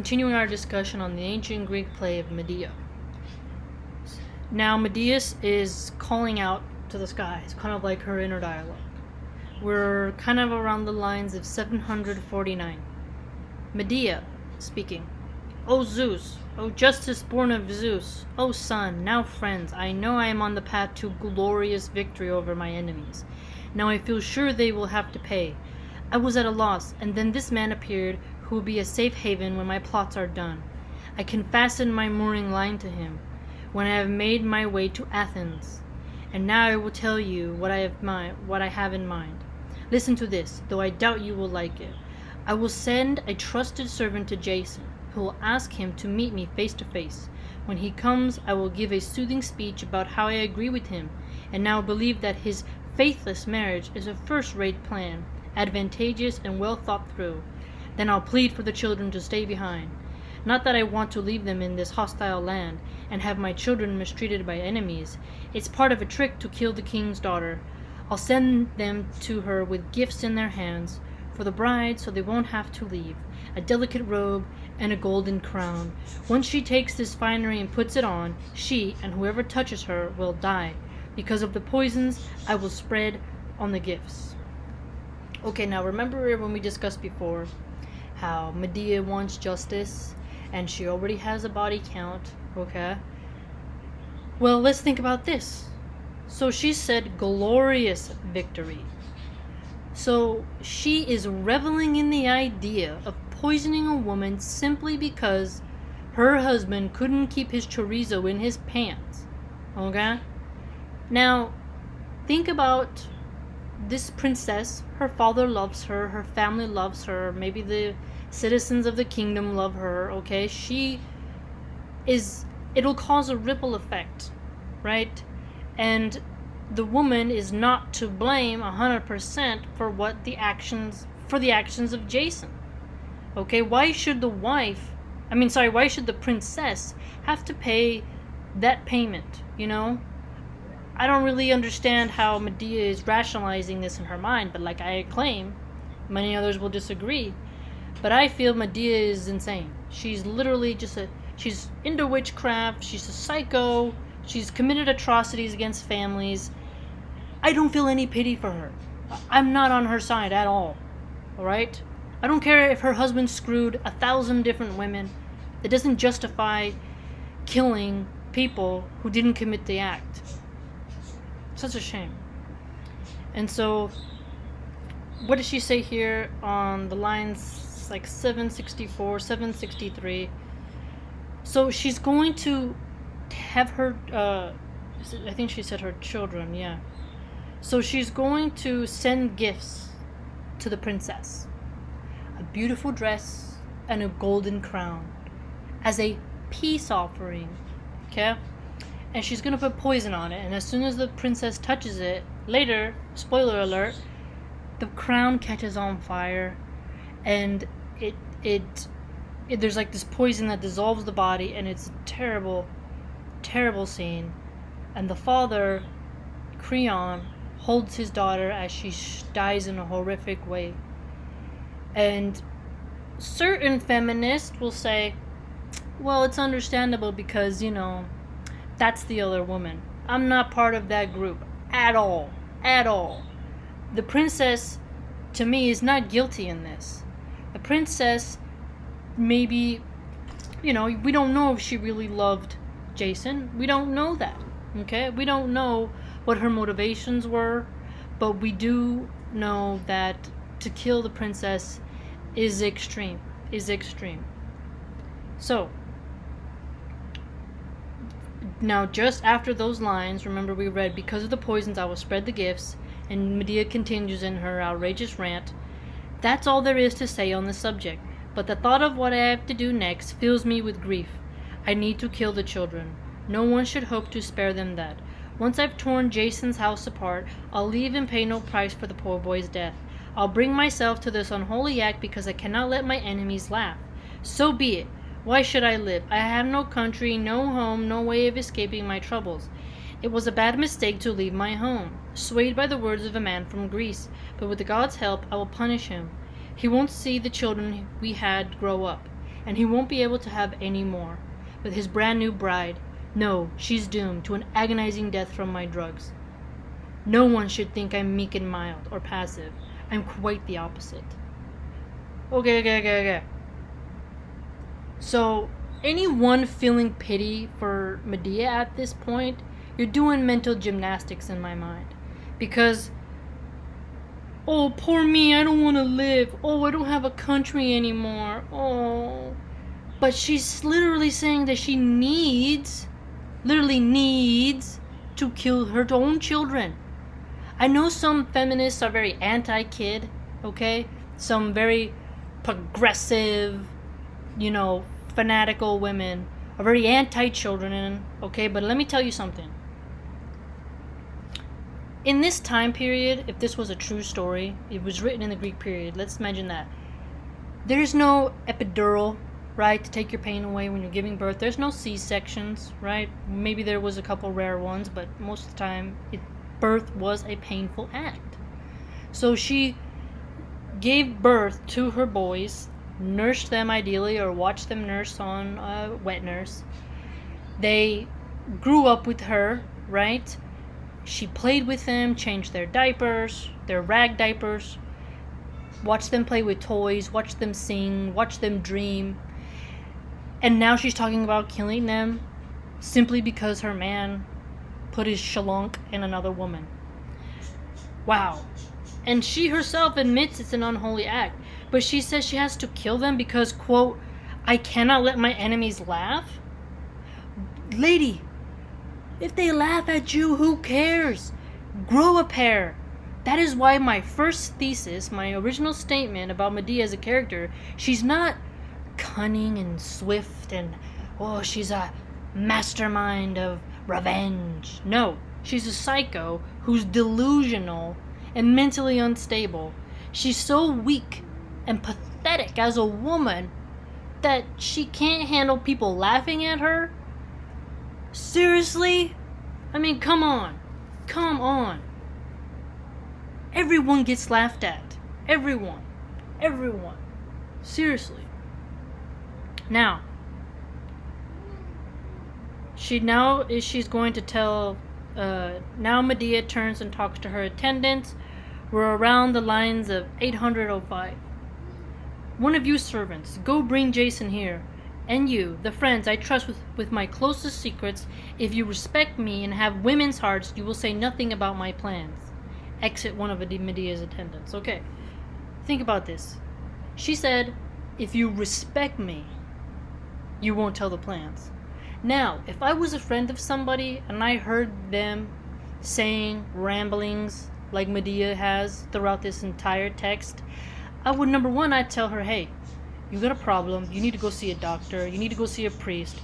continuing our discussion on the ancient Greek play of Medea. Now, Medea is calling out to the skies, kind of like her inner dialogue. We're kind of around the lines of 749. Medea speaking. O Zeus, O justice born of Zeus, O son, now friends, I know I am on the path to glorious victory over my enemies. Now I feel sure they will have to pay. I was at a loss, and then this man appeared, who will be a safe haven when my plots are done. I can fasten my mooring line to him, when I have made my way to Athens. And now I will tell you what I have in mind. Listen to this, though I doubt you will like it. I will send a trusted servant to Jason, who will ask him to meet me face to face. When he comes, I will give a soothing speech about how I agree with him, and now believe that his faithless marriage is a first-rate plan, advantageous and well thought through. Then I'll plead for the children to stay behind. Not that I want to leave them in this hostile land, and have my children mistreated by enemies. It's part of a trick to kill the king's daughter. I'll send them to her with gifts in their hands, for the bride, so they won't have to leave, a delicate robe and a golden crown. Once she takes this finery and puts it on, she, and whoever touches her, will die, because of the poisons I will spread on the gifts. Okay, now remember when we discussed before how Medea wants justice, and she already has a body count, okay? Well, let's think about this. So she said glorious victory. So she is reveling in the idea of poisoning a woman simply because her husband couldn't keep his chorizo in his pants. Okay? Now, think about this princess. Her father loves her, her family loves her, maybe the citizens of the kingdom love her, okay? It'll cause a ripple effect, right? And the woman is not to blame 100% for the actions of Jason. Okay, why should the princess have to pay that payment, you know? I don't really understand how Medea is rationalizing this in her mind, but like I claim, many others will disagree, but I feel Medea is insane. She's literally she's into witchcraft, she's a psycho, she's committed atrocities against families. I don't feel any pity for her. I'm not on her side at all. Alright? I don't care if her husband screwed 1,000 different women. It doesn't justify killing people who didn't commit the act. Such a shame. And so, what does she say here on the lines like 764, 763? So she's going to have her, I think she said her children, yeah. So she's going to send gifts to the princess. A beautiful dress and a golden crown as a peace offering, okay? And she's going to put poison on it, and as soon as the princess touches it, later, spoiler alert, the crown catches on fire, and there's like this poison that dissolves the body, and it's a terrible, terrible scene. And the father, Creon, holds his daughter as she dies in a horrific way. And certain feminists will say, well, it's understandable because, you know, that's the other woman. I'm not part of that group at all. At all. The princess, to me, is not guilty in this. The princess, maybe, you know, we don't know if she really loved Jason. We don't know that. Okay? We don't know what her motivations were, but we do know that to kill the princess is extreme. So, now just after those lines, remember we read, because of the poisons I will spread the gifts, and Medea continues in her outrageous rant. That's all there is to say on the subject, but the thought of what I have to do next fills me with grief. I need to kill the children. No one should hope to spare them that. Once I've torn Jason's house apart, I'll leave and pay no price for the poor boy's death. I'll bring myself to this unholy act because I cannot let my enemies laugh. So be it. Why should I live? I have no country, no home, no way of escaping my troubles. It was a bad mistake to leave my home, swayed by the words of a man from Greece, but with the gods' help I will punish him. He won't see the children we had grow up. and he won't be able to have any more. With his brand new bride, no, she's doomed to an agonizing death from my drugs. No one should think I'm meek and mild or passive. I'm quite the opposite. Okay. So, anyone feeling pity for Medea at this point, you're doing mental gymnastics in my mind. Because, oh, poor me, I don't want to live. Oh, I don't have a country anymore. Oh. But she's literally saying that she literally needs to kill her own children. I know some feminists are very anti-kid, okay? Some very progressive, fanatical women are very anti-children, okay? But let me tell you something. In this time period, if this was a true story, it was written in the Greek period, let's imagine that. There's no epidural, right, to take your pain away when you're giving birth. There's no C-sections, right? Maybe there was a couple rare ones, but most of the time, birth was a painful act. So she gave birth to her boys, nursed them ideally, or watched them nurse on a wet nurse. They grew up with her, right? She played with them, changed their diapers, their rag diapers, watched them play with toys, watched them sing, watched them dream. And now she's talking about killing them simply because her man put his shalonk in another woman. Wow. And she herself admits it's an unholy act. But she says she has to kill them because, quote, I cannot let my enemies laugh? Lady, if they laugh at you, who cares? Grow a pair. That is why my first thesis, my original statement about Medea as a character, she's not cunning and swift and, she's a mastermind of revenge. No, she's a psycho who's delusional and mentally unstable. She's so weak and pathetic as a woman that she can't handle people laughing at her. Seriously? I mean, come on. Everyone gets laughed at. Everyone. Seriously. Now, she's going to tell, now Medea turns and talks to her attendants. We're around the lines of 805. One of you servants, go bring Jason here. And you, the friends I trust with my closest secrets, if you respect me and have women's hearts, you will say nothing about my plans. Exit one of Medea's attendants. Okay, think about this. She said, if you respect me, you won't tell the plans. Now, if I was a friend of somebody and I heard them saying ramblings like Medea has throughout this entire text, I would, number one, I'd tell her, hey, you got a problem, you need to go see a doctor, you need to go see a priest,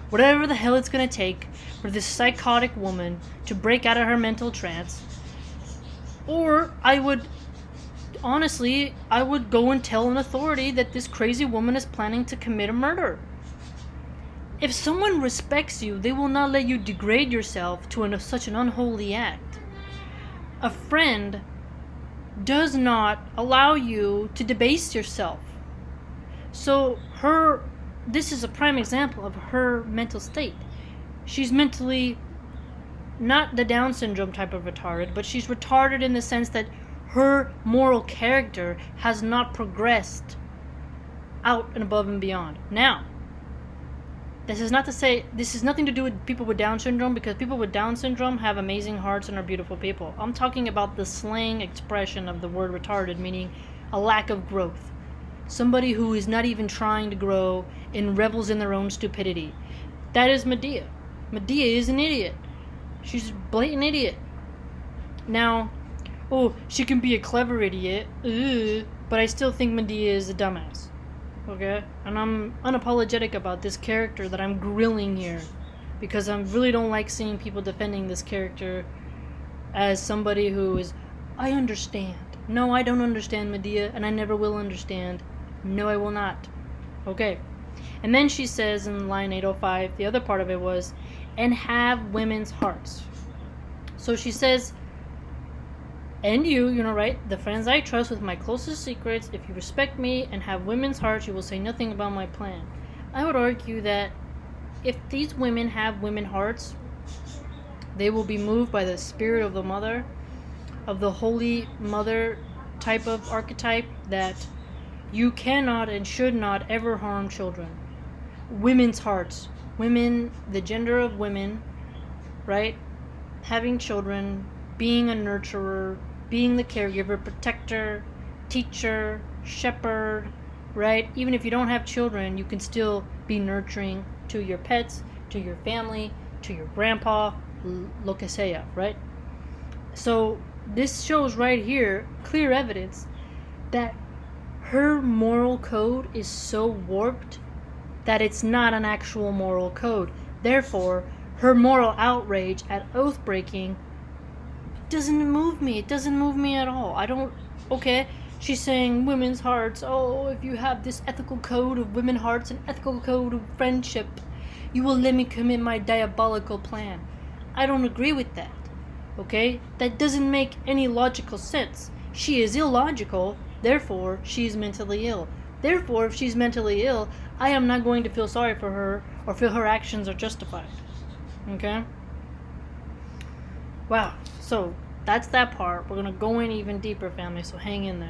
whatever the hell it's gonna take for this psychotic woman to break out of her mental trance. Or I would go and tell an authority that this crazy woman is planning to commit a murder. If someone respects you, they will not let you degrade yourself to such an unholy act. A friend does not allow you to debase yourself. So this is a prime example of her mental state. She's mentally not the Down syndrome type of retarded, but she's retarded in the sense that her moral character has not progressed out and above and beyond. Now, this is nothing to do with people with Down syndrome, because people with Down syndrome have amazing hearts and are beautiful people. I'm talking about the slang expression of the word retarded, meaning a lack of growth. Somebody who is not even trying to grow and revels in their own stupidity. That is Medea. Medea is an idiot. She's a blatant idiot. Now, she can be a clever idiot, but I still think Medea is a dumbass. Okay? And I'm unapologetic about this character that I'm grilling here, because I really don't like seeing people defending this character as somebody who is, I understand. No, I don't understand Medea, and I never will understand. No, I will not. Okay. And then she says in line 805, the other part of it was, and have women's hearts. So she says, And you know, right? The friends I trust with my closest secrets, if you respect me and have women's hearts, you will say nothing about my plan. I would argue that if these women have women hearts, they will be moved by the spirit of the mother, of the holy mother type of archetype, that you cannot and should not ever harm children. Women's hearts. Women, the gender of women, right? Having children, being a nurturer, being the caregiver, protector, teacher, shepherd, right? Even if you don't have children, you can still be nurturing to your pets, to your family, to your grandpa, lo que sea, right? So this shows right here clear evidence that her moral code is so warped that it's not an actual moral code. Therefore, her moral outrage at oath breaking doesn't move me. It doesn't move me at all. I don't. Okay, she's saying women's hearts. Oh, if you have this ethical code of women hearts and ethical code of friendship, you will let me commit my diabolical plan. I don't agree with that. Okay? That doesn't make any logical sense. She is illogical, therefore, she is mentally ill. Therefore, if she's mentally ill, I am not going to feel sorry for her or feel her actions are justified. Okay? Wow. So, that's that part. We're going to go in even deeper, family, so hang in there.